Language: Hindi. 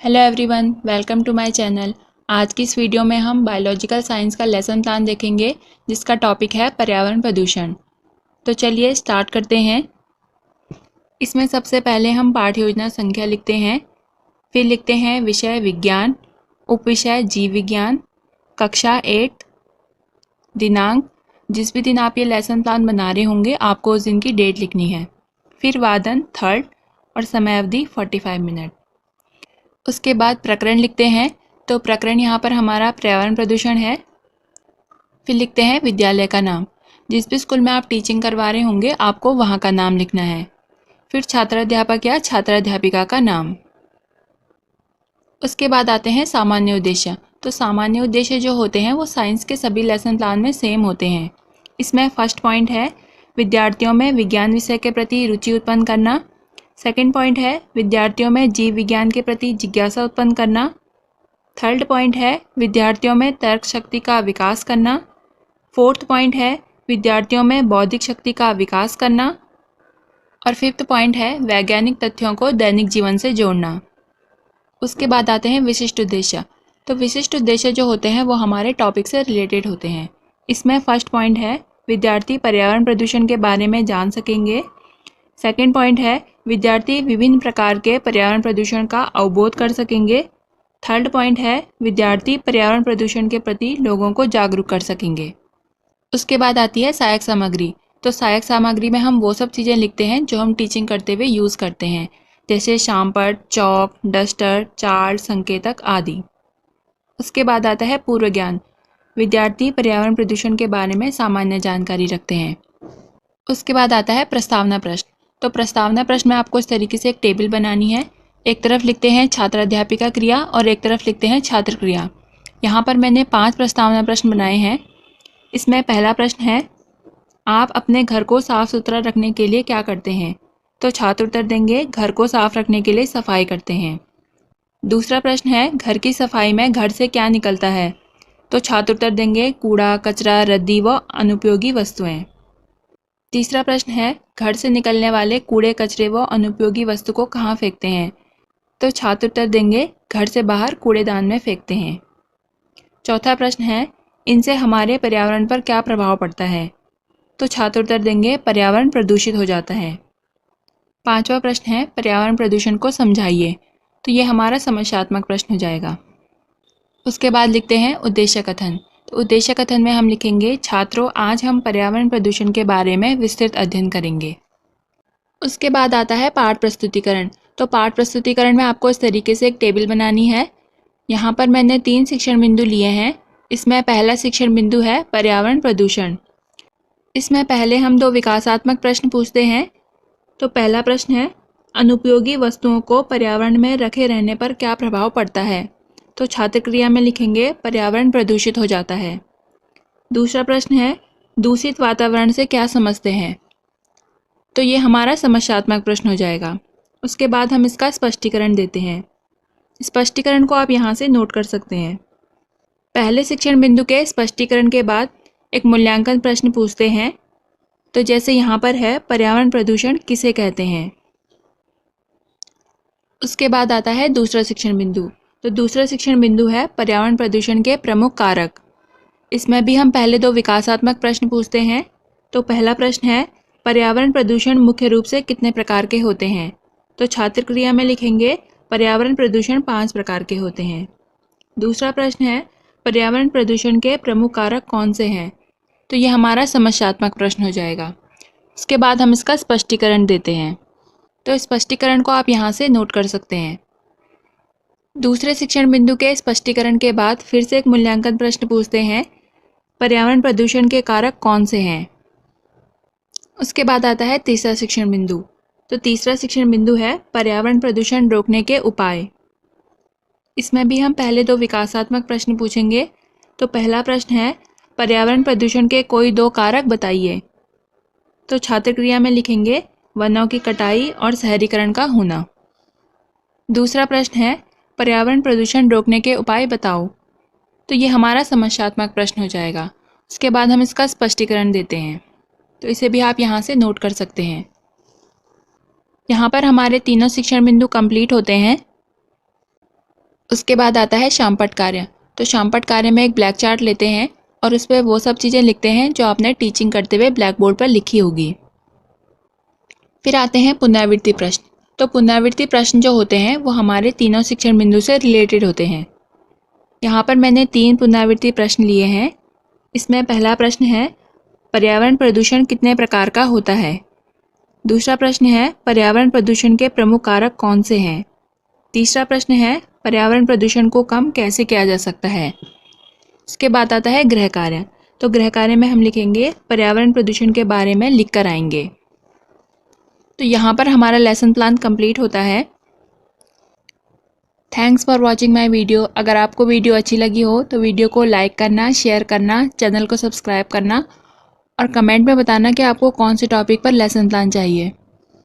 Hello everyone, welcome to my channel. आज की इस वीडियो में हम बायोलॉजिकल साइंस का लेसन प्लान देखेंगे जिसका टॉपिक है पर्यावरण प्रदूषण। तो चलिए स्टार्ट करते हैं। इसमें सबसे पहले हम पाठ्य योजना संख्या लिखते हैं, फिर लिखते हैं विषय विज्ञान, उपविषय जीव विज्ञान, कक्षा 8, दिनांक, जिस भी दिन आप ये लेसन प्लान बना रहे होंगे आपको उस दिन की डेट लिखनी है, फिर वादन 3rd और समय अवधि 45 मिनट। उसके बाद प्रकरण लिखते हैं, तो प्रकरण यहाँ पर हमारा पर्यावरण प्रदूषण है। फिर लिखते हैं विद्यालय का नाम, जिस भी स्कूल में आप टीचिंग करवा रहे होंगे आपको वहाँ का नाम लिखना है। फिर छात्राध्यापक या छात्राध्यापिका का नाम। उसके बाद आते हैं सामान्य उद्देश्य। तो सामान्य उद्देश्य जो होते हैं वो साइंस के सभी लेसन प्लान में सेम होते हैं। इसमें फर्स्ट पॉइंट है विद्यार्थियों में विज्ञान विषय के प्रति रुचि उत्पन्न करना। सेकंड पॉइंट है विद्यार्थियों में जीव विज्ञान के प्रति जिज्ञासा उत्पन्न करना। थर्ड पॉइंट है विद्यार्थियों में तर्क शक्ति का विकास करना। फोर्थ पॉइंट है विद्यार्थियों में बौद्धिक शक्ति का विकास करना। और फिफ्थ पॉइंट है वैज्ञानिक तथ्यों को दैनिक जीवन से जोड़ना। उसके बाद आते हैं विशिष्ट उद्देश्य। तो विशिष्ट उद्देश्य जो होते हैं वो हमारे टॉपिक से रिलेटेड होते हैं। इसमें फर्स्ट पॉइंट है विद्यार्थी पर्यावरण प्रदूषण के बारे में जान सकेंगे। सेकंड पॉइंट है विद्यार्थी विभिन्न प्रकार के पर्यावरण प्रदूषण का अवबोध कर सकेंगे। थर्ड पॉइंट है विद्यार्थी पर्यावरण प्रदूषण के प्रति लोगों को जागरूक कर सकेंगे। उसके बाद आती है सहायक सामग्री। तो सहायक सामग्री में हम वो सब चीज़ें लिखते हैं जो हम टीचिंग करते हुए यूज़ करते हैं, जैसे शामपट, चौक, डस्टर, चार्ट, संकेतक आदि। उसके बाद आता है पूर्व ज्ञान। विद्यार्थी पर्यावरण प्रदूषण के बारे में सामान्य जानकारी रखते हैं। उसके बाद आता है प्रस्तावना प्रश्न। तो प्रस्तावना प्रश्न में आपको इस तरीके से एक टेबल बनानी है। एक तरफ लिखते हैं छात्राध्यापिका क्रिया और एक तरफ लिखते हैं छात्र क्रिया। यहाँ पर मैंने 5 प्रस्तावना प्रश्न बनाए हैं। इसमें पहला प्रश्न है आप अपने घर को साफ सुथरा रखने के लिए क्या करते हैं? तो छात्र उत्तर देंगे घर को साफ रखने के लिए सफाई करते हैं। दूसरा प्रश्न है घर की सफाई में घर से क्या निकलता है? तो छात्र उत्तर देंगे कूड़ा, कचरा, रद्दी व अनुपयोगी वस्तुएं। तीसरा प्रश्न है घर से निकलने वाले कूड़े, कचरे व अनुपयोगी वस्तु को कहाँ फेंकते हैं? तो छात्र उत्तर देंगे घर से बाहर कूड़ेदान में फेंकते हैं। चौथा प्रश्न है इनसे हमारे पर्यावरण पर क्या प्रभाव पड़ता है? तो छात्र उत्तर देंगे पर्यावरण प्रदूषित हो जाता है। पांचवा प्रश्न है पर्यावरण प्रदूषण को समझाइए। तो ये हमारा समस्यात्मक प्रश्न हो जाएगा। उसके बाद लिखते हैं उद्देश्य कथन। तो उद्देश्य कथन में हम लिखेंगे छात्रों आज हम पर्यावरण प्रदूषण के बारे में विस्तृत अध्ययन करेंगे। उसके बाद आता है पाठ प्रस्तुतिकरण। तो पाठ प्रस्तुतिकरण में आपको इस तरीके से एक टेबल बनानी है। यहाँ पर मैंने 3 शिक्षण बिंदु लिए हैं। इसमें पहला शिक्षण बिंदु है पर्यावरण प्रदूषण। इसमें पहले हम 2 विकासात्मक प्रश्न पूछते हैं। तो पहला प्रश्न है अनुपयोगी वस्तुओं को पर्यावरण में रखे रहने पर क्या प्रभाव पड़ता है? तो छात्र क्रिया में लिखेंगे पर्यावरण प्रदूषित हो जाता है। दूसरा प्रश्न है दूषित वातावरण से क्या समझते हैं? तो ये हमारा समस्यात्मक प्रश्न हो जाएगा। उसके बाद हम इसका स्पष्टीकरण देते हैं। स्पष्टीकरण को आप यहाँ से नोट कर सकते हैं। पहले शिक्षण बिंदु के स्पष्टीकरण के बाद एक मूल्यांकन प्रश्न पूछते हैं। तो जैसे यहाँ पर है पर्यावरण प्रदूषण किसे कहते हैं? उसके बाद आता है दूसरा शिक्षण बिंदु। तो दूसरा शिक्षण बिंदु है पर्यावरण प्रदूषण के प्रमुख कारक। इसमें भी हम पहले 2 विकासात्मक प्रश्न पूछते हैं। तो पहला प्रश्न है पर्यावरण प्रदूषण मुख्य रूप से कितने प्रकार के होते हैं? तो छात्र क्रिया में लिखेंगे पर्यावरण प्रदूषण 5 प्रकार के होते हैं। दूसरा प्रश्न है पर्यावरण प्रदूषण के प्रमुख कारक कौन से हैं? तो ये हमारा समस्यात्मक प्रश्न हो जाएगा। उसके बाद हम इसका स्पष्टीकरण देते हैं। तो स्पष्टीकरण को आप यहाँ से नोट कर सकते हैं। दूसरे शिक्षण बिंदु के स्पष्टीकरण के बाद फिर से एक मूल्यांकन प्रश्न पूछते हैं पर्यावरण प्रदूषण के कारक कौन से हैं? उसके बाद आता है तीसरा शिक्षण बिंदु। तो तीसरा शिक्षण बिंदु है पर्यावरण प्रदूषण रोकने के उपाय। इसमें भी हम पहले 2 विकासात्मक प्रश्न पूछेंगे। तो पहला प्रश्न है पर्यावरण प्रदूषण के कोई 2 कारक बताइए। तो छात्र क्रिया में लिखेंगे वनों की कटाई और शहरीकरण का होना। दूसरा प्रश्न है पर्यावरण प्रदूषण रोकने के उपाय बताओ। तो ये हमारा समस्यात्मक प्रश्न हो जाएगा। उसके बाद हम इसका स्पष्टीकरण देते हैं। तो इसे भी आप यहाँ से नोट कर सकते हैं। यहाँ पर हमारे तीनों शिक्षण बिंदु कंप्लीट होते हैं। उसके बाद आता है शामपट कार्य। तो शामपट कार्य में एक ब्लैक चार्ट लेते हैं और उस पर वो सब चीज़ें लिखते हैं जो आपने टीचिंग करते हुए ब्लैक बोर्ड पर लिखी होगी। फिर आते हैं पुनरावृत्ति प्रश्न। तो पुनरावृत्ति प्रश्न जो होते हैं वो हमारे तीनों शिक्षण बिंदु से रिलेटेड होते हैं। यहाँ पर मैंने 3 पुनरावृत्ति प्रश्न लिए हैं। इसमें पहला प्रश्न है पर्यावरण प्रदूषण कितने प्रकार का होता है। दूसरा प्रश्न है पर्यावरण प्रदूषण के प्रमुख कारक कौन से हैं। तीसरा प्रश्न है पर्यावरण प्रदूषण को कम कैसे किया जा सकता है। इसके बाद आता है गृह कार्य। तो गृह कार्य में हम लिखेंगे पर्यावरण प्रदूषण के बारे में लिख कर आएंगे। तो यहाँ पर हमारा लेसन प्लान कंप्लीट होता है। Thanks for watching my video. अगर आपको वीडियो अच्छी लगी हो तो वीडियो को लाइक करना, शेयर करना, चैनल को सब्सक्राइब करना और कमेंट में बताना कि आपको कौन से टॉपिक पर लेसन प्लान चाहिए।